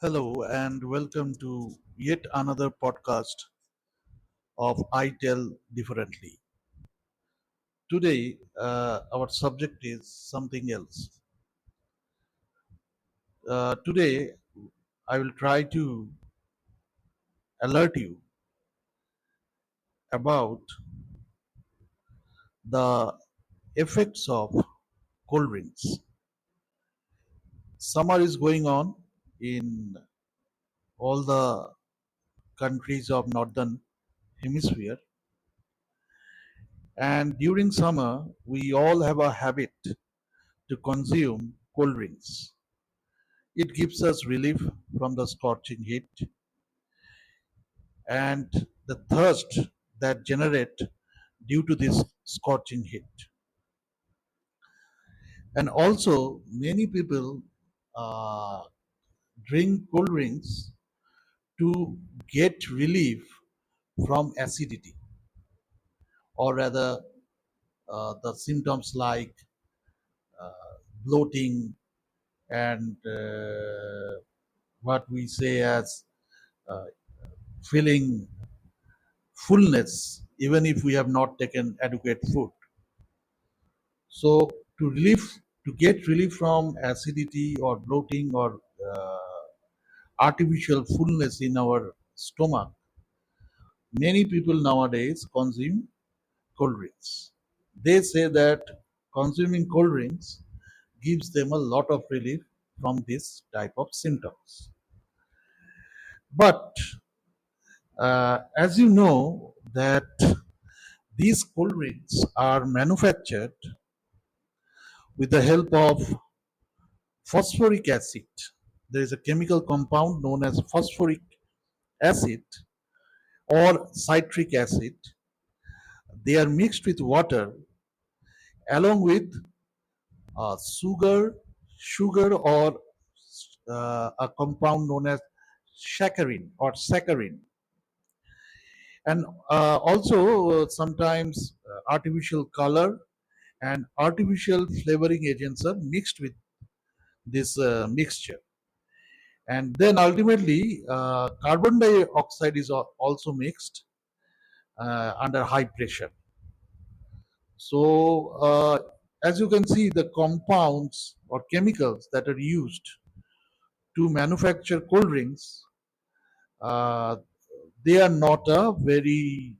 Hello and welcome to yet another podcast of I Tell Differently. Today, our subject is something else. Today, I will try to alert you about the effects of cold drinks. Summer is going on in all the countries of Northern Hemisphere, and during summer, we all have a habit to consume cold drinks. It gives us relief from the scorching heat and the thirst that generate due to this scorching heat. And also, many people uh, drink cold drinks to get relief from acidity, or rather, the symptoms like bloating and what we say as uh, feeling fullness, even if we have not taken adequate food. So to get relief from acidity or bloating or artificial fullness in our stomach, many people nowadays consume cold drinks. They say that consuming cold drinks gives them a lot of relief from this type of symptoms. But as you know that these cold drinks are manufactured with the help of phosphoric acid. There is a chemical compound known as phosphoric acid or citric acid. They are mixed with water along with sugar or a compound known as saccharin, and also sometimes artificial color and artificial flavoring agents are mixed with this mixture. And then ultimately, carbon dioxide is also mixed under high pressure. So, as you can see, the compounds or chemicals that are used to manufacture cold drinks, uh, they are not a very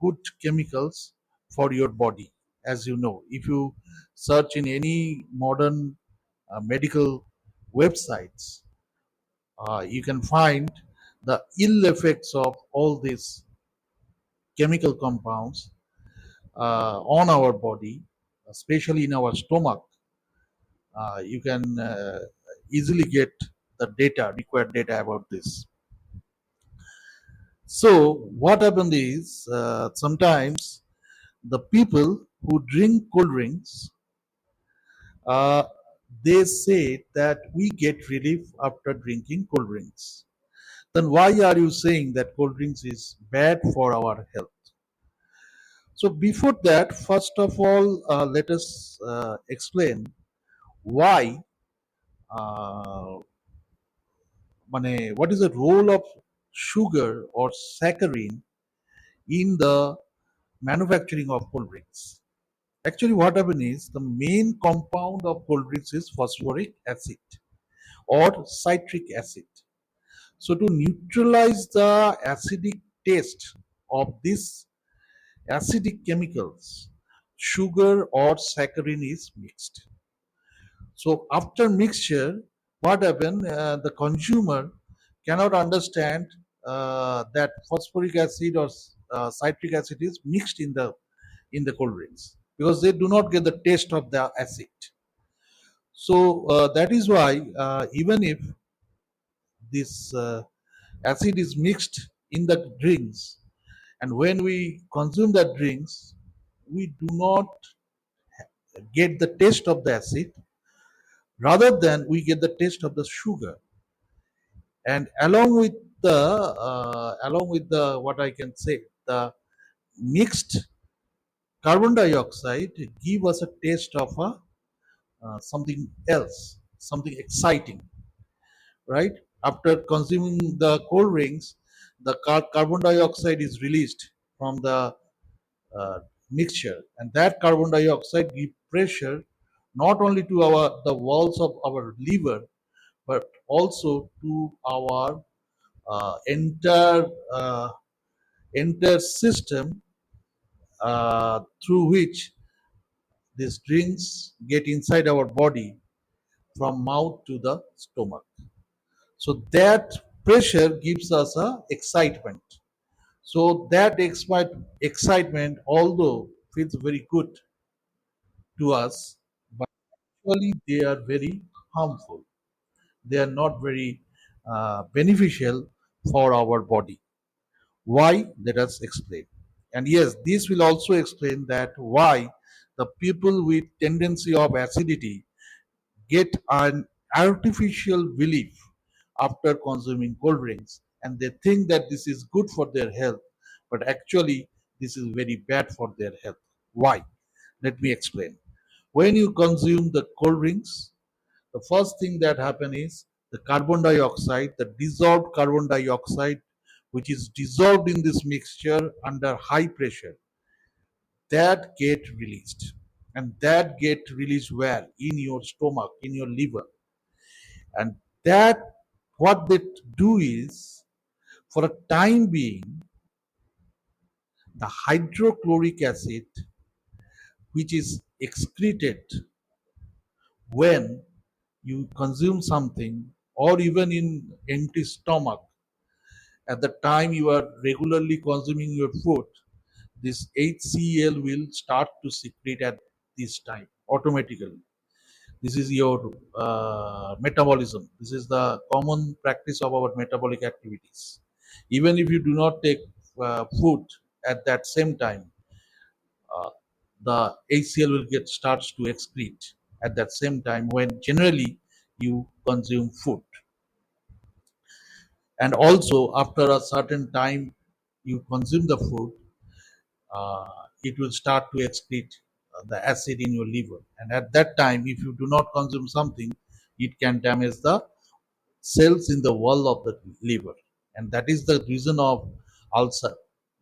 good chemicals for your body. As you know, if you search in any modern medical websites, you can find the ill effects of all these chemical compounds on our body, especially in our stomach. You can easily get the required data about this. So, what happened is sometimes the people who drink cold drinks, uh, they say that we get relief after drinking cold drinks. Then why are you saying that cold drinks is bad for our health? So before that, first of all, let us explain why, uh, what is the role of sugar or saccharin in the manufacturing of cold drinks. Actually, what happens is the main compound of cold drinks is phosphoric acid or citric acid. So to neutralize the acidic taste of these acidic chemicals, sugar or saccharin is mixed. So after mixture, what happens? The consumer cannot understand that phosphoric acid or citric acid is mixed in the cold drinks because they do not get the taste of the acid. So that is why even if this acid is mixed in the drinks, and when we consume that drinks, we do not get the taste of the acid, rather than we get the taste of the sugar. And along with the what I can say, the mixed carbon dioxide give us a taste of something else, something exciting, right? After consuming the cold drinks, the carbon dioxide is released from the uh, mixture, and that carbon dioxide give pressure not only to our the walls of our liver, but also to our entire entire system, through which these drinks get inside our body from mouth to the stomach. So that pressure gives us a excitement. So that excitement, although feels very good to us, but actually they are very harmful. They are not very beneficial for our body. Why? Let us explain. And yes, this will also explain that why the people with tendency of acidity get an artificial belief after consuming cold drinks, and they think that this is good for their health, but actually this is very bad for their health. Why? Let me explain. When you consume the cold drinks, the first thing that happens is the carbon dioxide, the dissolved carbon dioxide, which is dissolved in this mixture under high pressure, that get released. And that get released where? In your stomach, in your liver. And that, what they do is, for a time being, the hydrochloric acid, which is excreted when you consume something, or even in empty stomach, at the time you are regularly consuming your food, this HCl will start to secrete at this time automatically. This is your metabolism. This is the common practice of our metabolic activities. Even if you do not take food at that same time, uh, the HCl will get starts to excrete at that same time when generally you consume food. And also after a certain time you consume the food, uh, it will start to excrete the acid in your liver. And at that time, if you do not consume something, it can damage the cells in the wall of the liver. And that is the reason of ulcer,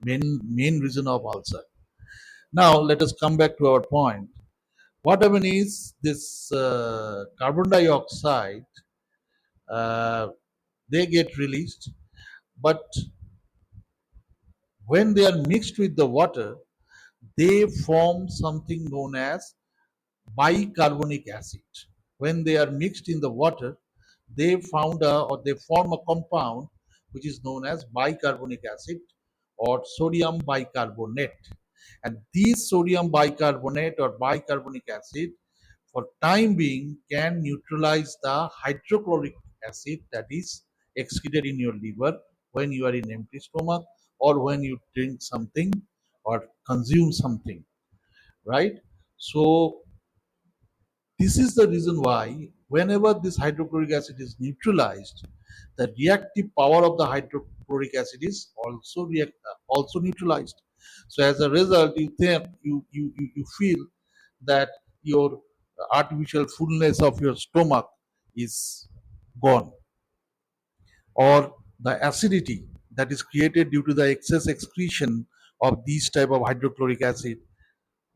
main reason of ulcer. Now, let us come back to our point. What happens is this carbon dioxide, uh, they get released, but when they are mixed with the water, they form something known as bicarbonic acid. When they are mixed in the water, they form a compound which is known as bicarbonic acid or sodium bicarbonate. And this sodium bicarbonate or bicarbonic acid, for time being, can neutralize the hydrochloric acid that is excreted in your liver when you are in empty stomach, or when you drink something or consume something, right? So this is the reason why whenever this hydrochloric acid is neutralized, the reactive power of the hydrochloric acid is also neutralized. So as a result, you think you feel that your artificial fullness of your stomach is gone, or the acidity that is created due to the excess excretion of these type of hydrochloric acid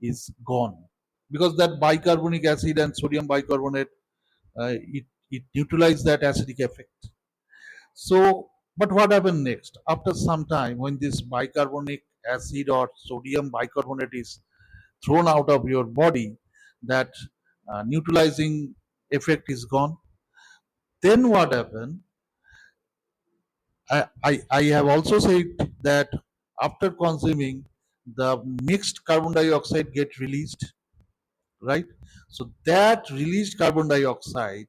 is gone, because that bicarbonic acid and sodium bicarbonate, it neutralizes that acidic effect. So, but what happened next? After some time, when this bicarbonic acid or sodium bicarbonate is thrown out of your body, that neutralizing effect is gone. Then what happened? I have also said that after consuming, the mixed carbon dioxide get released, right? So that released carbon dioxide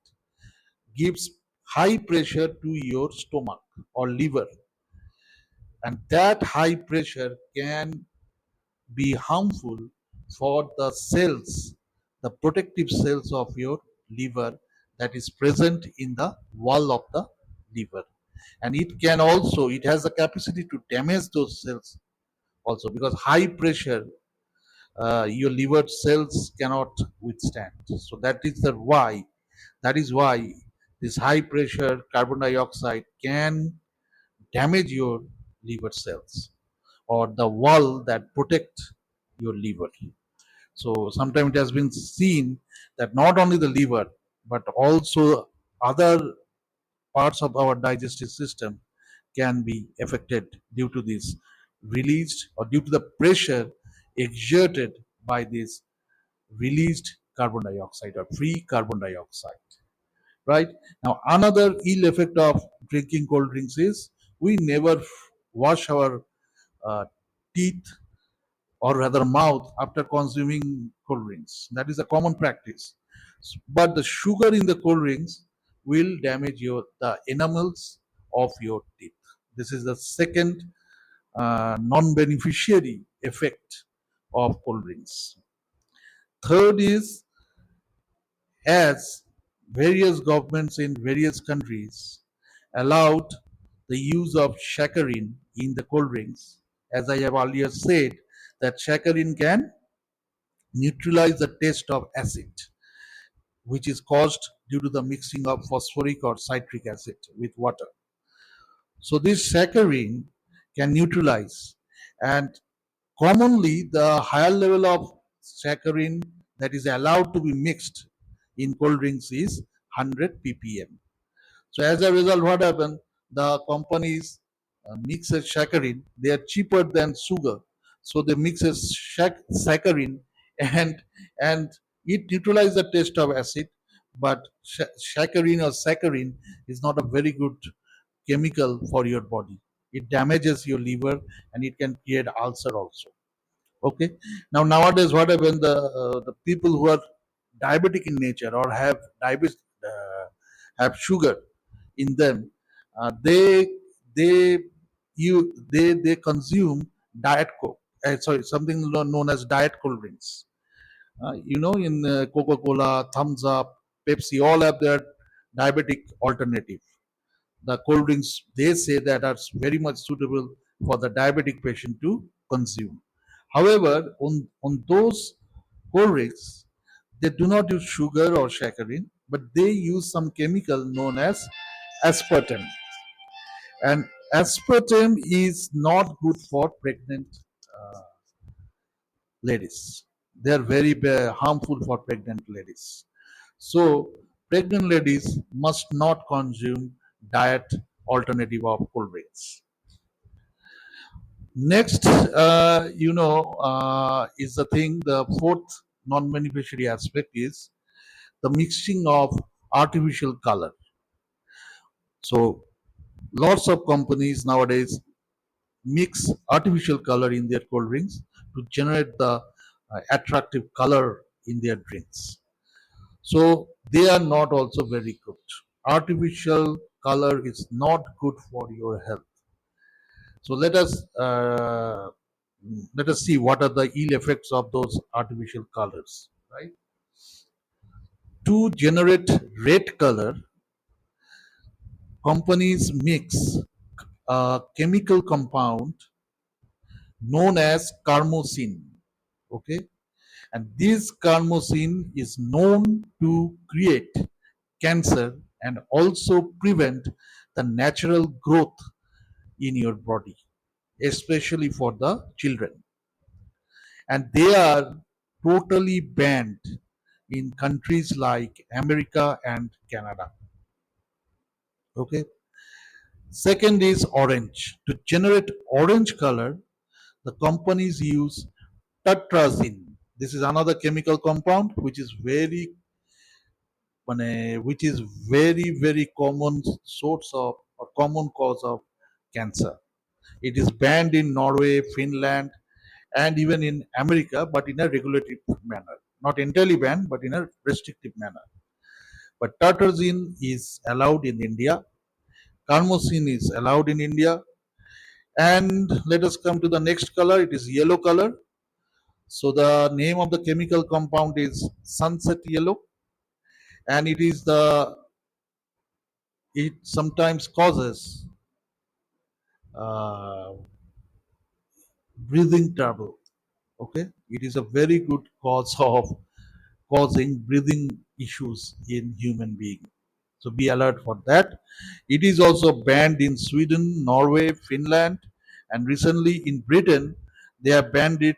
gives high pressure to your stomach or liver, and that high pressure can be harmful for the cells, the protective cells of your liver that is present in the wall of the liver. And it has the capacity to damage those cells also, because high pressure, your liver cells cannot withstand. So that is why This high pressure carbon dioxide can damage your liver cells or the wall that protect your liver. So sometimes it has been seen that not only the liver but also other parts of our digestive system can be affected due to this released or due to the pressure exerted by this released carbon dioxide or free carbon dioxide. Right now, another ill effect of drinking cold drinks is we never wash our uh, teeth or rather mouth after consuming cold drinks. That is a common practice. But the sugar in the cold drinks will damage the enamels of your teeth. This is the second non-beneficiary effect of cold drinks. Third is, as various governments in various countries allowed the use of saccharin in the cold drinks, as I have earlier said, that saccharin can neutralize the taste of acid, which is caused due to the mixing of phosphoric or citric acid with water. So this saccharin can neutralize, and commonly the higher level of saccharin that is allowed to be mixed in cold drinks is 100 ppm. So as a result, what happened? The companies mix a saccharin. They are cheaper than sugar, so they mix a saccharin and and it neutralizes the taste of acid. But saccharin is not a very good chemical for your body. It damages your liver and it can create ulcer also. Okay. Now nowadays, what happens? The people who are diabetic in nature or have diabetes, have sugar in them, they they consume diet coke. Sorry, something known as diet cold drinks. In Coca Cola, Thumbs Up, Pepsi, all have their diabetic alternative. The cold drinks they say that are very much suitable for the diabetic patient to consume. However, on those cold drinks, they do not use sugar or saccharin, but they use some chemical known as aspartame. And aspartame is not good for pregnant uh, ladies. They are very harmful for pregnant ladies. So, pregnant ladies must not consume diet alternative of cold drinks. Next, is the thing. The fourth non-beneficiary aspect is the mixing of artificial color. So, lots of companies nowadays mix artificial color in their cold drinks to generate the attractive color in their drinks. So they are not also very good. Artificial color is not good for your health. So let us see what are the ill effects of those artificial colors. Right? To generate red color, companies mix a chemical compound known as carmosine. Okay, and this carmosine is known to create cancer and also prevent the natural growth in your body, especially for the children. And they are totally banned in countries like America and Canada. Okay. Second is orange. To generate orange color, the companies use tetrazine. This is another chemical compound which is very common source of or common cause of cancer. It is banned in Norway, Finland, and even in America, but in a regulative manner. Not entirely banned, but in a restrictive manner. But tartrazine is allowed in India. Carmosine is allowed in India. And let us come to the next color. It is yellow color. So the name of the chemical compound is sunset yellow, and it sometimes causes uh, breathing trouble. Okay, it is a very good cause of causing breathing issues in human being. So be alert for that. It is also banned in Sweden, Norway, Finland, and recently in Britain, they have banned it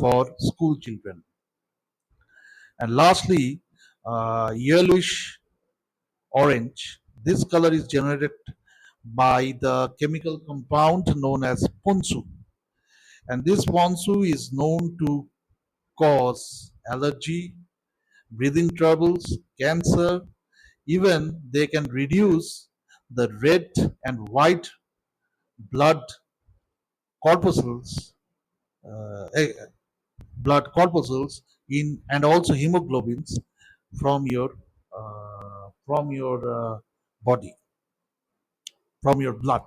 for school children. And lastly, yellowish orange. This color is generated by the chemical compound known as ponzu. And this ponzu is known to cause allergy, breathing troubles, cancer. Even they can reduce the red and white blood corpuscles, uh, eh, in and also hemoglobins from your body, from your blood.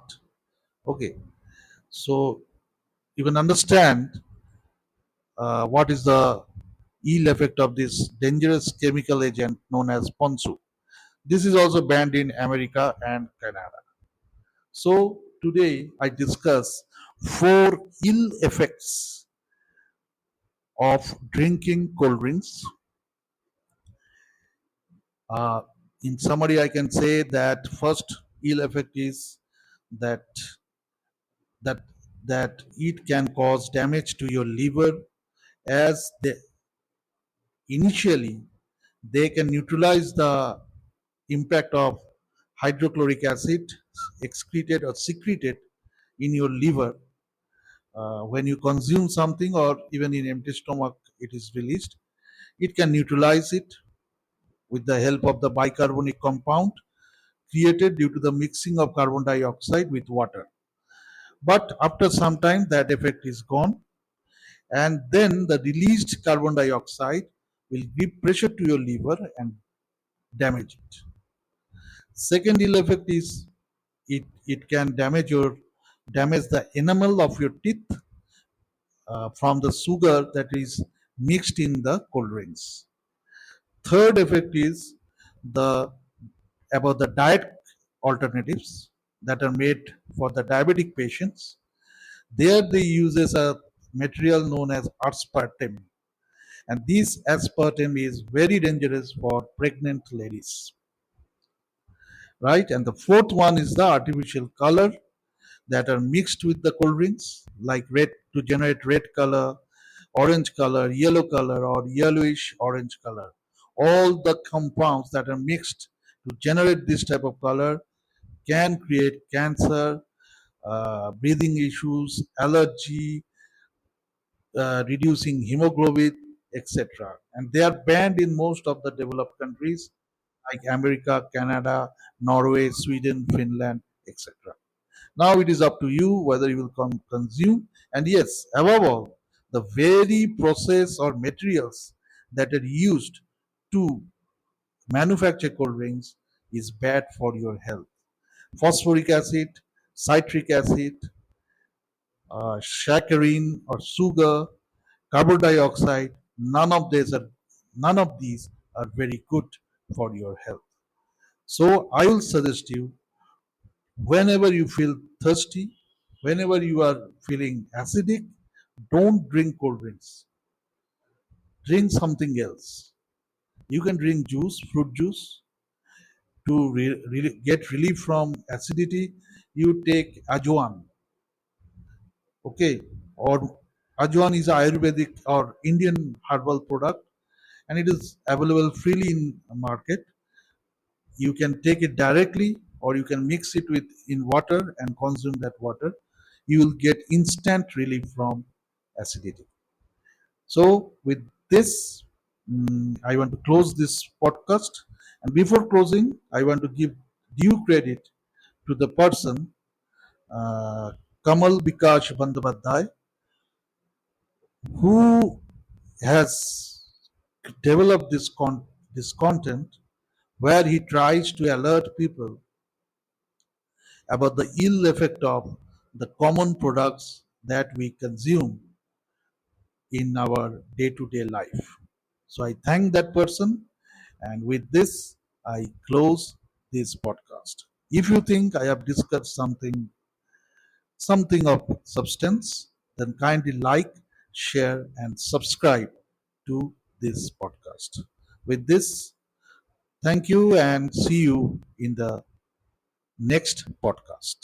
Okay, so you can understand what is the ill effect of this dangerous chemical agent known as ponzu. This is also banned in America and Canada. So today I discuss four ill effects of drinking cold drinks. Uh, in summary, I can say that first ill effect is that that that it can cause damage to your liver, as initially they can neutralize the impact of hydrochloric acid excreted or secreted in your liver when you consume something, or even in empty stomach it is released. It can neutralize it with the help of the bicarbonate compound created due to the mixing of carbon dioxide with water. But after some time, that effect is gone, and then the released carbon dioxide will give pressure to your liver and damage it. Second ill effect is it can damage the enamel of your teeth from the sugar that is mixed in the cold drinks. Third effect is the about the diet alternatives that are made for the diabetic patients. There they uses a material known as aspartame, and this aspartame is very dangerous for pregnant ladies, right? And the fourth one is the artificial color that are mixed with the cold drinks, like red to generate red color, orange color, yellow color, or yellowish orange color. All the compounds that are mixed to generate this type of color can create cancer, breathing issues, allergy, reducing hemoglobin, etc. And they are banned in most of the developed countries like America, Canada, Norway, Sweden, Finland, etc. Now it is up to you whether you will consume. And yes, above all, the very process or materials that are used to manufacture cold drinks is bad for your health. Phosphoric acid, citric acid, saccharin or sugar, carbon dioxide, none of these are very good for your health. So I will suggest you, whenever you feel thirsty, whenever you are feeling acidic, don't drink cold drinks. Drink something else. You can drink juice, fruit juice, to get relief from acidity. You take ajwan, okay, or ajwan is a Ayurvedic or Indian herbal product, and it is available freely in market. You can take it directly, or you can mix it with in water and consume that water. You will get instant relief from acidity. So with this, I want to close this podcast. And before closing, I want to give due credit to the person, uh, Kamal Bikash Bandyopadhyay, who has developed this content where he tries to alert people about the ill effect of the common products that we consume in our day to day life. So I thank that person, and with this, I close this podcast. If you think I have discussed something of substance, then kindly like, share, and subscribe to this podcast. With this, Thank you and see you in the next podcast.